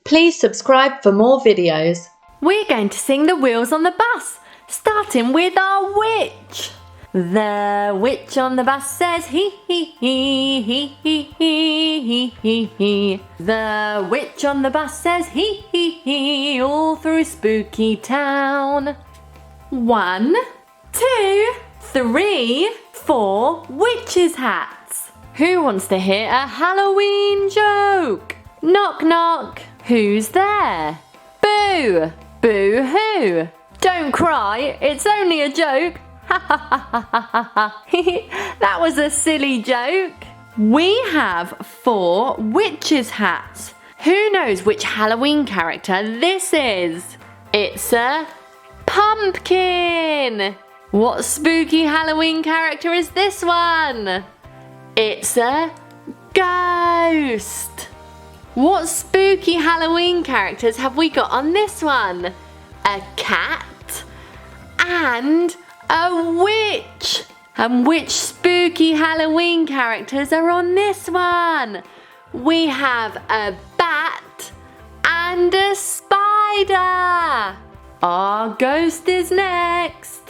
Please subscribe for more videos. We're going to sing the wheels on the bus, starting with our witch. The witch on the bus says hee hee hee hee hee hee hee hee. The witch on the bus says hee hee hee all through spooky town. 1, 2, 3, 4 witches' hats. Who wants to hear a Halloween joke? Knock knock. Who's there? Boo! Boo-hoo! Don't cry, it's only a joke. Ha ha ha ha ha ha. That was a silly joke. We have 4 witches' hats. Who knows which Halloween character this is? It's a pumpkin. What spooky Halloween character is this one? It's a ghost. What spooky Halloween characters have we got on this one? A cat and a witch. And which spooky Halloween characters are on this one? We have a bat and a spider. Our ghost is next.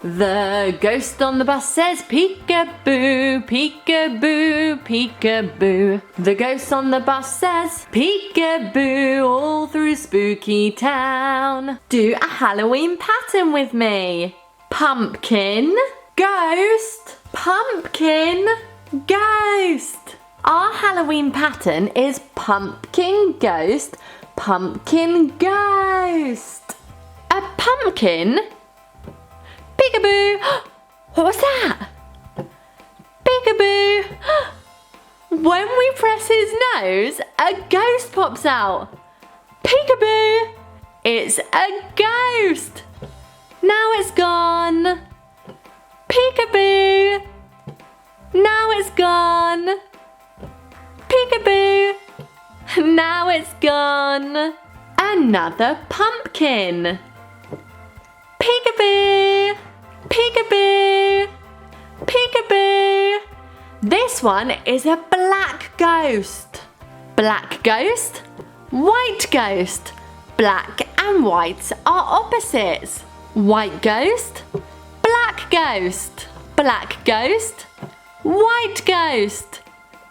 The ghost on the bus says peekaboo, peekaboo, peekaboo. The ghost on the bus says peekaboo all through spooky town. Do a Halloween pattern with me. Pumpkin, ghost, pumpkin, ghost. Our Halloween pattern is pumpkin, ghost, pumpkin, ghost. A pumpkin. Peekaboo! What was that? Peekaboo! When we press his nose, a ghost pops out. Peekaboo! It's a ghost! Now it's gone. Peekaboo! Now it's gone. Peekaboo! Now it's gone. Another pumpkin. Peekaboo! Peekaboo! Peekaboo! This one is a black ghost. Black ghost, white ghost. Black and white are opposites. White ghost, black ghost. Black ghost, white ghost.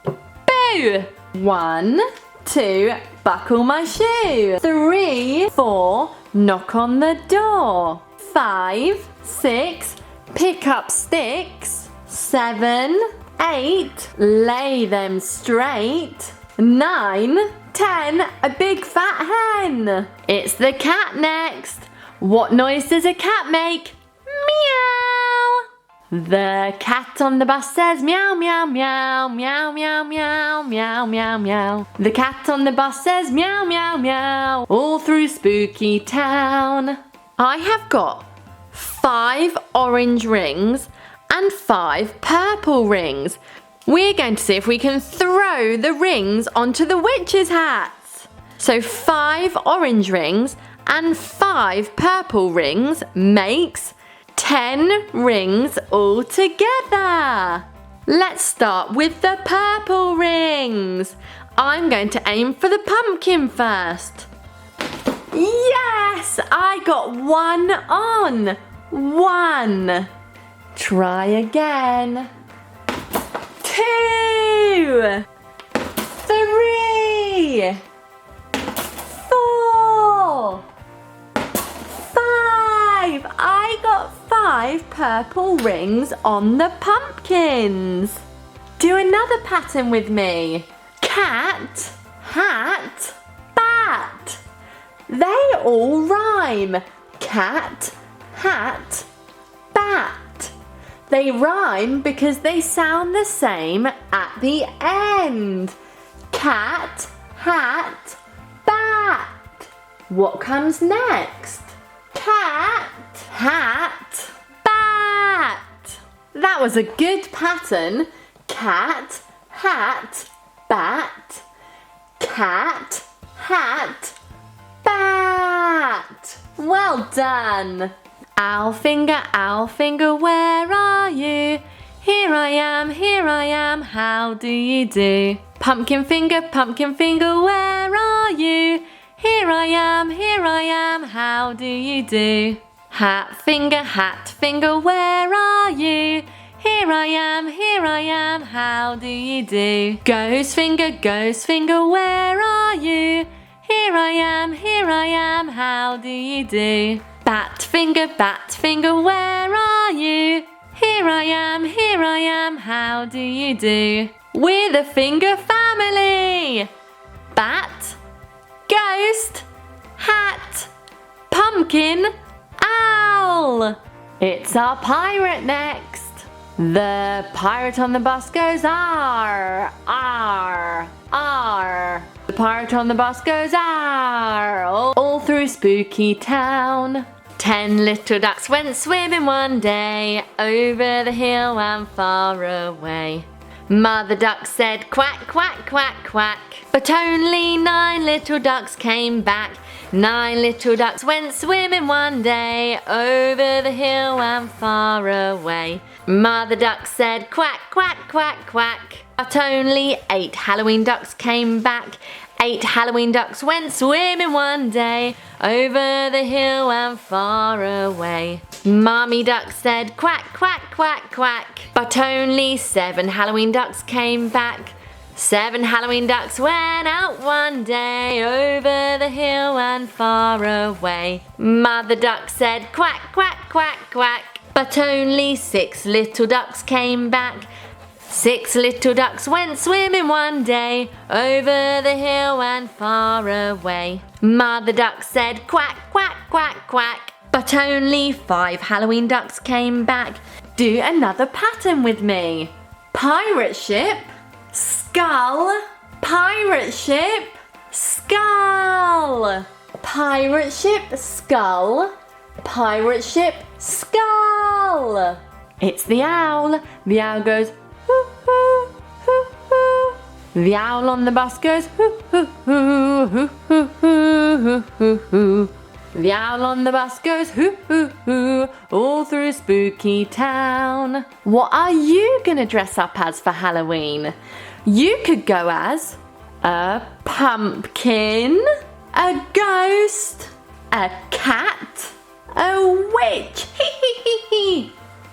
Boo! 1, 2, buckle my shoe. 3, 4, knock on the door. 5, 6, pick up sticks. 7, 8, lay them straight. 9, 10, a big fat hen. It's the cat next. What noise does a cat make? Meow. The cat on the bus says meow, meow, meow, meow, meow, meow, meow, meow, meow. The cat on the bus says meow, meow, meow, all through spooky town. I have got 5 orange rings and 5 purple rings. We're going to see if we can throw the rings onto the witches' hats. So 5 orange rings and 5 purple rings makes 10 rings all together. Let's start with the purple rings. I'm going to aim for the pumpkin first. Yes! I got 1 on. 1. Try again. 2. 3. 4. 5. I got 5 purple rings on the pumpkins. Do another pattern with me. Cat, hat, bat. They all rhyme. Cat, hat, bat. They rhyme because they sound the same at the end. Cat, hat, bat. What comes next? Cat, hat, bat. That was a good pattern. Cat, hat, bat. Cat, hat, bat. Well done. Owl finger, where are you? Here I am, how do you do? Pumpkin finger, where are you? how do you do? Hat finger, where are you? Here I am, how do you do? Ghost finger, where are you? Here I am, how do you do? Bat finger, where are you? Here I am, how do you do? We're the finger family! Bat, ghost, hat, pumpkin, owl. It's our pirate next. The pirate on the bus goes arr, arr, arr. The pirate on the bus goes arr, all through spooky town. 10 little ducks went swimming one day, over the hill and far away. Mother duck said quack, quack, quack, quack, but only 9 little ducks came back. 9 little ducks went swimming one day, over the hill and far away. Mother duck said quack, quack, quack, quack, but only 8 Halloween ducks came back. 8 Halloween ducks went swimming one day, over the hill and far away. Mommy duck said quack, quack, quack, quack, but only 7 Halloween ducks came back. 7 Halloween ducks went out one day, over the hill and far away. Mother duck said quack, quack, quack, quack, but only 6 little ducks came back. 6 little ducks went swimming one day, over the hill and far away. Mother duck said quack, quack, quack, quack, but only 5 Halloween ducks came back. Do another pattern with me. Pirate ship, skull, pirate ship, skull. Pirate ship, skull, pirate ship, skull. It's the owl. The owl goes hoo hoo hoo hoo. The owl on the bus goes hoo hoo hoo hoo hoo hoo hoo hoo. The owl on the bus goes hoo hoo hoo, all through spooky town. What are you gonna dress up as for Halloween? You could go as a pumpkin, a ghost, a cat, a witch,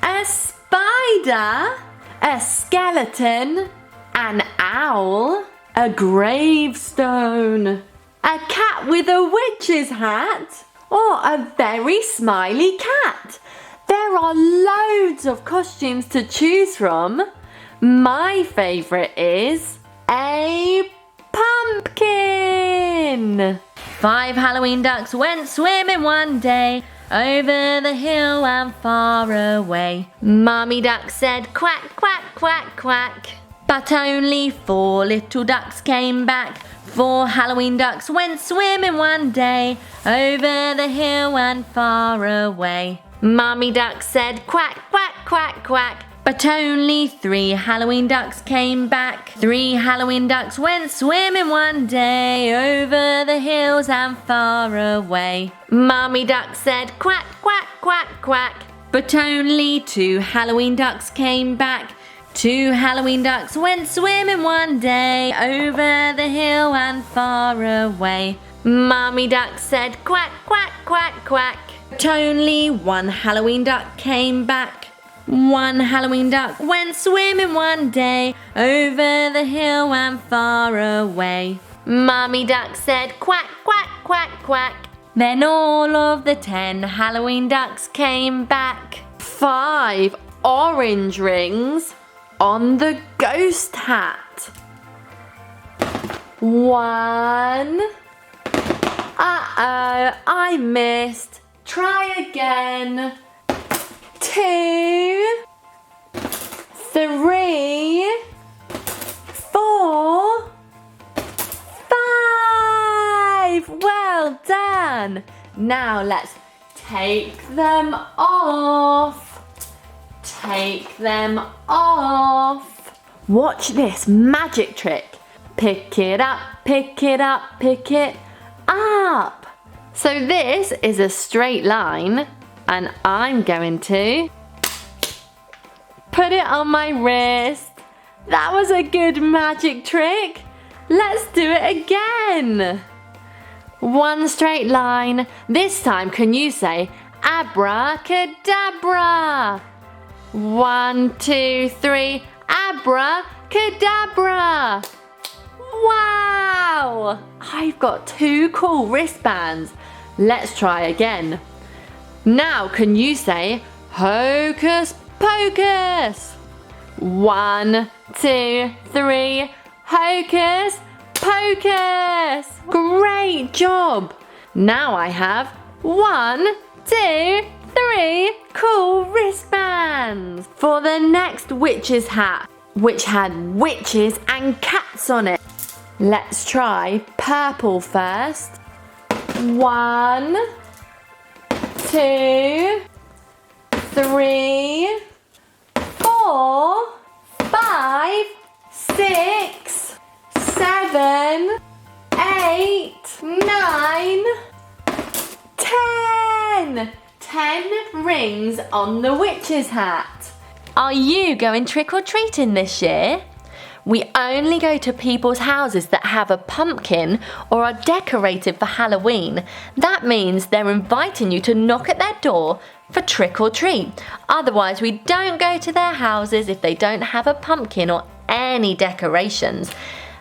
a spider, a skeleton, an owl, a gravestone, a cat with a witch's hat, or a very smiley cat. There are loads of costumes to choose from. My favourite is a pumpkin. 5 Halloween ducks went swimming one day, over the hill and far away. Mommy duck said quack, quack, quack, quack, but only 4 little ducks came back. 4 Halloween ducks went swimming one day, over the hill and far away. Mommy duck said quack, quack, quack, quack, but only 3 Halloween ducks came back. 3 Halloween ducks went swimming one day, over the hills and far away. Mommy duck said quack, quack, quack, quack, but only 2 Halloween ducks came back. 2 Halloween ducks went swimming one day, over the hill and far away. Mommy duck said quack, quack, quack, quack, but only 1 Halloween duck came back. 1 Halloween duck went swimming one day, over the hill and far away. Mommy duck said quack, quack, quack, quack. Then all of the 10 Halloween ducks came back. 5 orange rings on the ghost hat. 1. Uh-oh, I missed. Try again. 2, 3, 4, 5. Well done. Now let's take them off. Take them off. Watch this magic trick. Pick it up, pick it up, pick it up. So this is a straight line, and I'm going to put it on my wrist. That was a good magic trick. Let's do it again. One straight line. This time, can you say abracadabra? 1, 2, 3, abracadabra. Wow! I've got 2 cool wristbands. Let's try again. Now, can you say hocus pocus? 1, 2, 3, hocus pocus. Great job! Now I have 1, 2, 3 cool wristbands for the next witch's hat, which had witches and cats on it. Let's try purple first. 1, 2, 3, 4, 5, 6, 7, 8, 9, 10. 10 rings on the witch's hat. Are you going trick-or-treating this year? We only go to people's houses that have a pumpkin or are decorated for Halloween. That means they're inviting you to knock at their door for trick-or-treat. Otherwise, we don't go to their houses if they don't have a pumpkin or any decorations.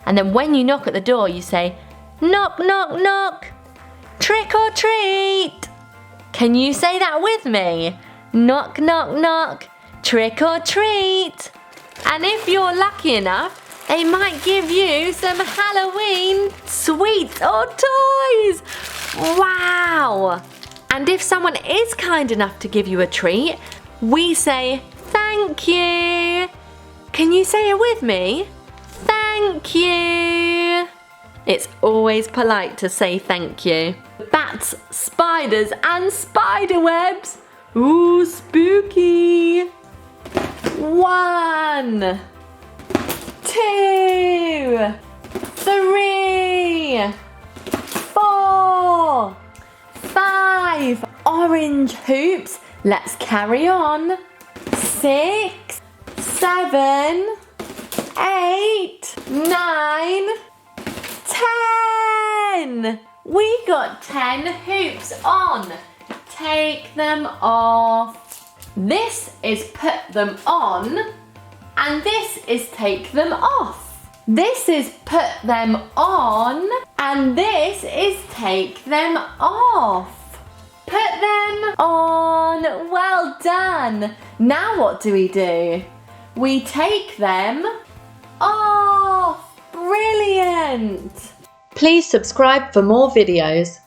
And then when you knock at the door, you say, knock, knock, knock, trick-or-treat. Can you say that with me? Knock, knock, knock, trick-or-treat. And if you're lucky enough, they might give you some Halloween sweets or toys. Wow! And if someone is kind enough to give you a treat, we say thank you. Can you say it with me? Thank you. It's always polite to say thank you. Bats, spiders, and spider webs. Ooh, spooky. 1, 2, 3, 4, 5. Orange hoops. Let's carry on. 6, 7, 8, 9, 10. We got 10 hoops on. Take them off. This is put them on, and this is take them off. This is put them on, and this is take them off. Put them on. Well done. Now what do? We take them off. Brilliant. Please subscribe for more videos.